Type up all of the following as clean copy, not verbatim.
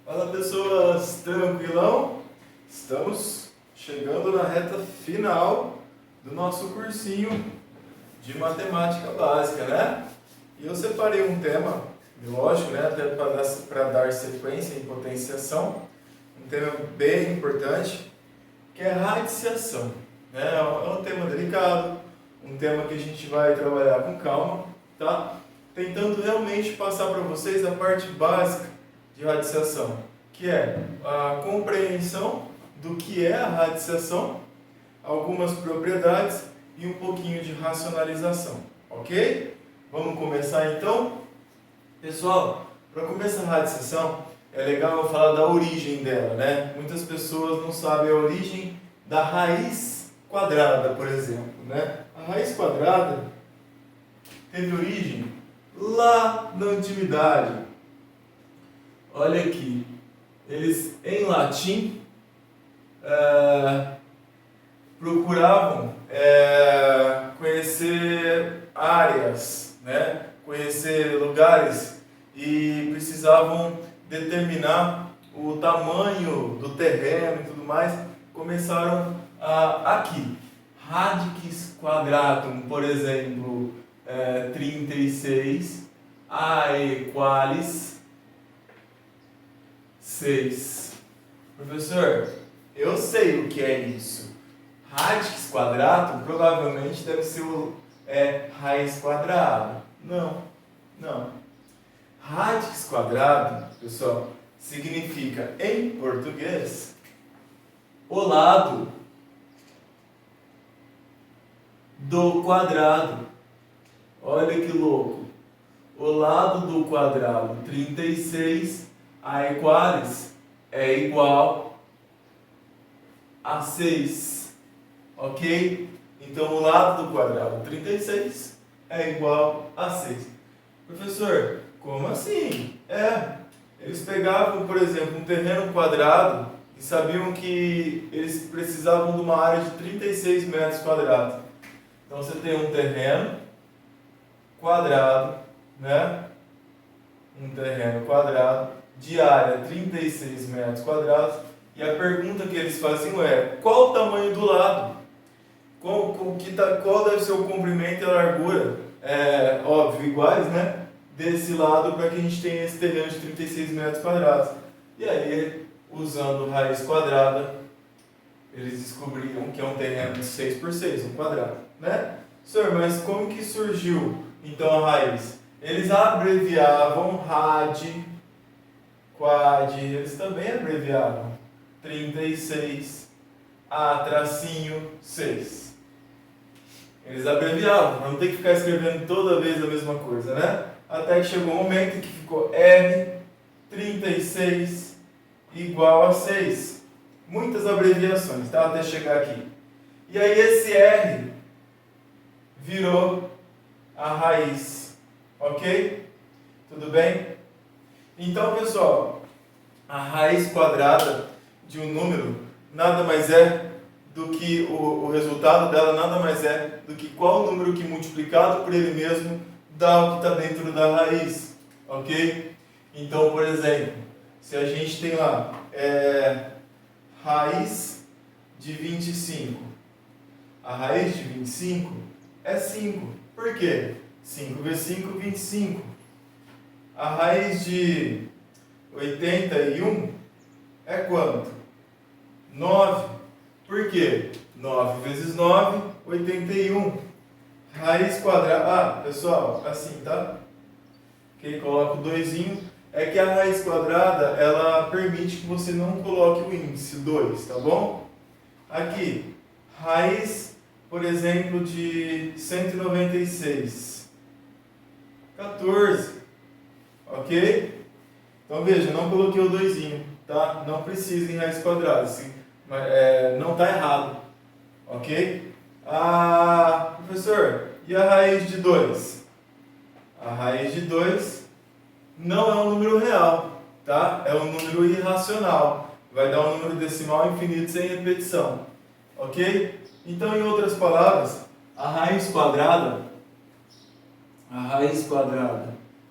Fala pessoas, tranquilão? Estamos chegando na reta final do nosso cursinho de matemática básica, né? E eu separei um tema, lógico, né? Até para dar sequência em potenciação, um tema bem importante, que é radiciação, né? É um tema delicado, um tema que a gente vai trabalhar com calma, tá? Tentando realmente passar para vocês a parte básica de radiciação, que é a compreensão do que é a radiciação, algumas propriedades e um pouquinho de racionalização, ok? Vamos começar então? Pessoal, para começar a radiciação, é legal eu falar da origem dela, né? Muitas pessoas não sabem a origem da raiz quadrada, por exemplo, né? A raiz quadrada teve origem lá na antiguidade. Olha aqui, eles em latim procuravam conhecer áreas, né? Conhecer lugares e precisavam determinar o tamanho do terreno e tudo mais. Começaram aqui, radix quadratum, por exemplo, 36, a equalis 6. Professor, eu sei o que é isso. Radix quadratum provavelmente deve ser raiz quadrada. Não. Radix quadratum, pessoal, significa em português o lado do quadrado. Olha que louco. O lado do quadrado 36, a equalis é igual a 6, ok? Então o lado do quadrado 36 é igual a 6. Professor, como assim? Eles pegavam, por exemplo, um terreno quadrado e sabiam que eles precisavam de uma área de 36 metros quadrados. Então você tem um terreno quadrado, né? Um terreno quadrado de área 36 metros quadrados. E a pergunta que eles faziam é: qual o tamanho do lado? Qual deve ser o comprimento e a largura? Óbvio, iguais, né? Desse lado, para que a gente tenha esse terreno de 36 metros quadrados. E aí, usando raiz quadrada, eles descobriram que é um terreno de 6 por 6, um quadrado, né? Senhor, mas como que surgiu então a raiz? Eles abreviavam rad, quad, eles também abreviavam 36, a tracinho 6. Eles abreviavam, para não ter que ficar escrevendo toda vez a mesma coisa, né? Até que chegou um momento em que ficou R36 igual a 6. Muitas abreviações, tá? Até chegar aqui. E aí esse R virou a raiz, ok? Tudo bem? Então, pessoal, a raiz quadrada de um número nada mais é do que o resultado dela nada mais é do que qual número que multiplicado por ele mesmo dá o que está dentro da raiz, ok? Então, por exemplo, se a gente tem lá raiz de 25, a raiz de 25 é 5. Por quê? 5 vezes 5, 25. A raiz de 81 é quanto? 9. Por quê? 9 vezes 9, 81. Raiz quadrada. Pessoal, assim, tá? Ok? Coloca o 2. É que a raiz quadrada, ela permite que você não coloque o índice 2, tá bom? Aqui, raiz, por exemplo, de 196. 14. Ok? Então veja, não coloquei o 2, tá? Não precisa em raiz quadrada, não está errado, ok? Professor, e a raiz de 2? A raiz de 2 não é um número real, tá? É um número irracional, vai dar um número decimal infinito sem repetição, ok? Então, em outras palavras, a raiz quadrada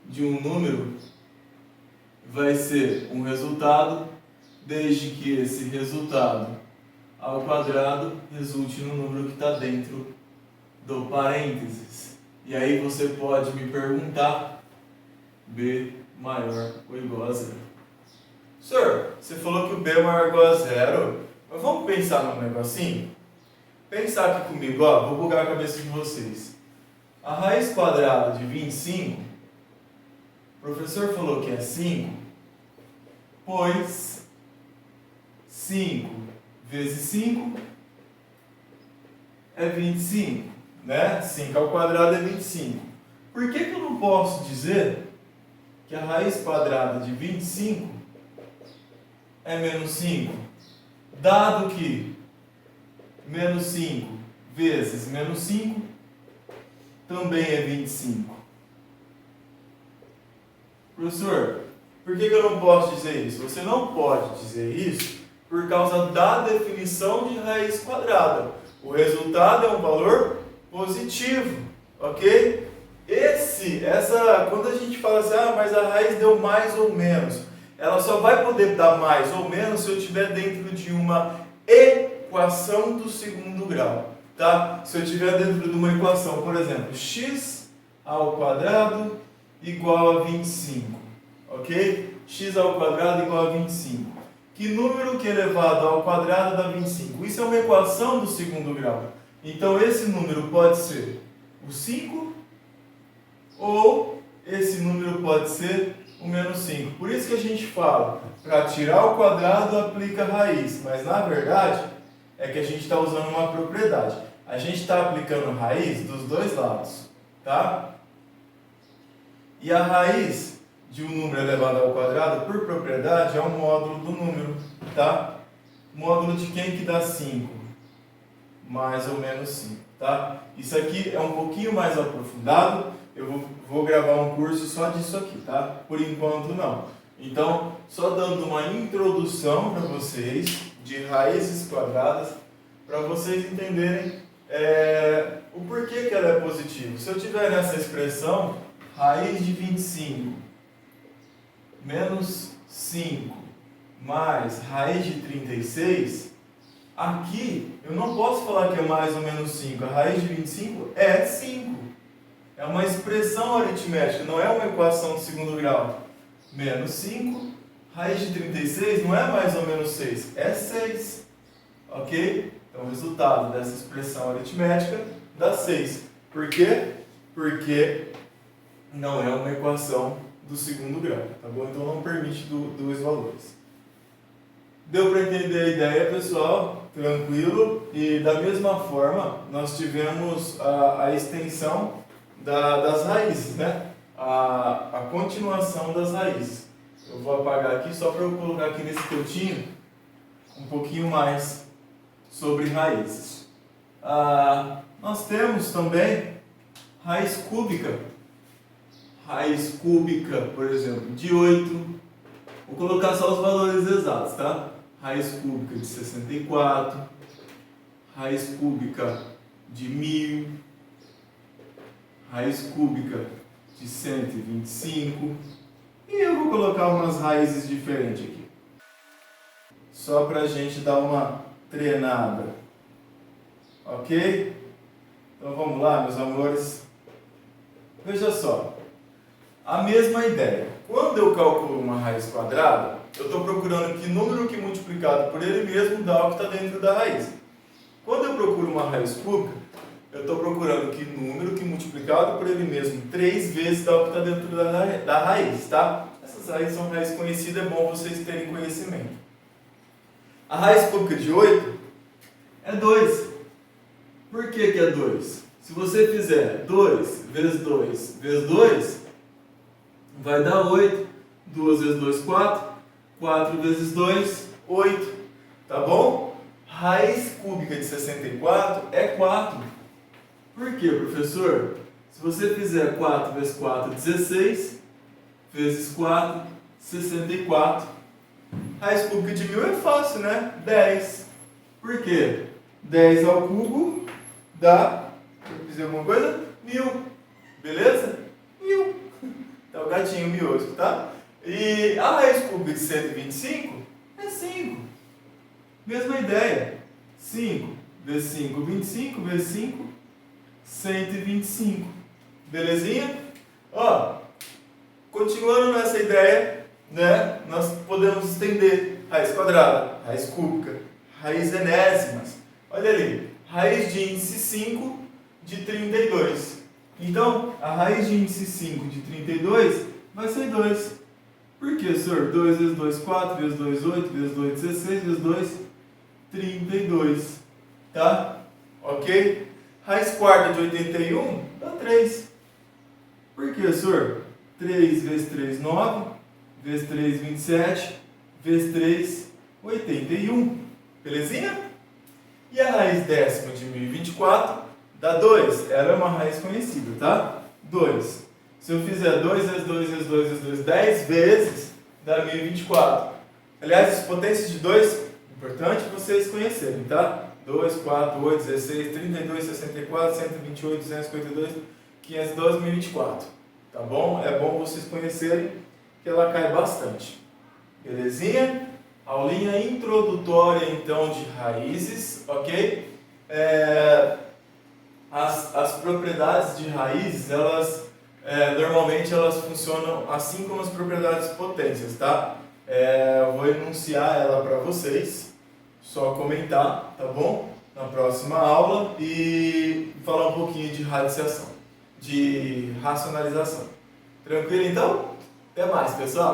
de um número vai ser um resultado, desde que esse resultado ao quadrado resulte no número que está dentro do parênteses. E aí você pode me perguntar, b maior ou igual a zero. Senhor, você falou que o b é maior ou igual a zero, mas vamos pensar num negocinho? Pensar aqui comigo, ó, vou bugar a cabeça de vocês. A raiz quadrada de 25, o professor falou que é 5, pois 5 vezes 5 é 25, né? 5 ao quadrado é 25. Por que eu não posso dizer que a raiz quadrada de 25 é menos 5? Dado que menos 5 vezes menos 5 também é 25. Professor, por que eu não posso dizer isso? Você não pode dizer isso por causa da definição de raiz quadrada. O resultado é um valor positivo, ok? Quando a gente fala assim, mas a raiz deu mais ou menos, ela só vai poder dar mais ou menos se eu estiver dentro de uma equação do segundo grau, tá? Se eu estiver dentro de uma equação, por exemplo, x ao quadrado igual a 25, ok? X ao quadrado igual a 25. Que número que elevado ao quadrado dá 25? Isso é uma equação do segundo grau. Então esse número pode ser o 5 ou esse número pode ser o menos 5. Por isso que a gente fala, para tirar o quadrado aplica raiz, mas na verdade é que a gente está usando uma propriedade. A gente está aplicando raiz dos dois lados, tá? E a raiz de um número elevado ao quadrado, por propriedade, é um módulo do número, tá? Módulo de quem que dá 5? Mais ou menos 5, tá? Isso aqui é um pouquinho mais aprofundado, eu vou gravar um curso só disso aqui, tá? Por enquanto não. Então, só dando uma introdução para vocês de raízes quadradas, para vocês entenderem o porquê que ela é positiva. Se eu tiver nessa expressão, raiz de 25 menos 5 mais raiz de 36, aqui eu não posso falar que é mais ou menos 5. A raiz de 25 é 5. É uma expressão aritmética, não é uma equação de segundo grau. Menos 5, raiz de 36 não é mais ou menos 6, é 6. Ok? Então o resultado dessa expressão aritmética dá 6. Por quê? Porque não é uma equação do segundo grau, tá bom? Então não permite dois valores. Deu para entender a ideia, pessoal? Tranquilo? E da mesma forma, nós tivemos a extensão das raízes, né? A continuação das raízes. Eu vou apagar aqui só para eu colocar aqui nesse cantinho um pouquinho mais sobre raízes. Nós temos também raiz cúbica. Raiz cúbica, por exemplo, de 8. Vou colocar só os valores exatos, tá? Raiz cúbica de 64. Raiz cúbica de 1000. Raiz cúbica de 125. E eu vou colocar umas raízes diferentes aqui. Só para a gente dar uma treinada. Ok? Então vamos lá, meus amores. Veja só. A mesma ideia. Quando eu calculo uma raiz quadrada, eu estou procurando que número que multiplicado por ele mesmo dá o que está dentro da raiz. Quando eu procuro uma raiz cúbica, eu estou procurando que número que multiplicado por ele mesmo 3 vezes dá o que está dentro da raiz, tá? Essas raízes são raízes conhecidas, é bom vocês terem conhecimento. A raiz cúbica de 8 é 2. Por que é 2? Se você fizer 2 vezes 2 vezes 2, vai dar 8. 2 vezes 2, 4. 4 vezes 2, 8. Tá bom? Raiz cúbica de 64 é 4. Por quê, professor? Se você fizer 4 vezes 4, 16. Vezes 4, 64. Raiz cúbica de 1000 é fácil, né? 10. Por quê? 10 ao cubo dá... Eu fiz alguma coisa? 1000. Beleza? 1000. Tá o gatinho miojo, tá? E a raiz cúbica de 125 é 5. Mesma ideia. 5 vezes 5, 25 vezes 5, 125. Belezinha? Ó, continuando nessa ideia, né, nós podemos estender raiz quadrada, raiz cúbica, raiz enésimas. Olha ali, raiz de índice 5 de 32. Então, a raiz de índice 5 de 32 vai ser 2. Por quê, senhor? 2 vezes 2, 4, vezes 2, 8, vezes 2, 16, vezes 2, 32. Tá? Ok? Raiz quarta de 81 dá 3. Por quê, senhor? 3 vezes 3, 9, vezes 3, 27, vezes 3, 81. Belezinha? E a raiz décima de 1024 dá 2. Ela é uma raiz conhecida, tá? 2. Se eu fizer 2 vezes 2 vezes 2 vezes 2, 10 vezes, dá 1024. Aliás, as potências de 2, importante vocês conhecerem, tá? 2, 4, 8, 16, 32, 64, 128, 252, 512, 1024. Tá bom? É bom vocês conhecerem que ela cai bastante. Belezinha? Aulinha introdutória, então, de raízes, ok? As propriedades de raízes, elas normalmente elas funcionam assim como as propriedades de potências, tá? Eu vou enunciar ela para vocês, só comentar, tá bom? Na próxima aula e falar um pouquinho de radiciação, de racionalização. Tranquilo então? Até mais, pessoal!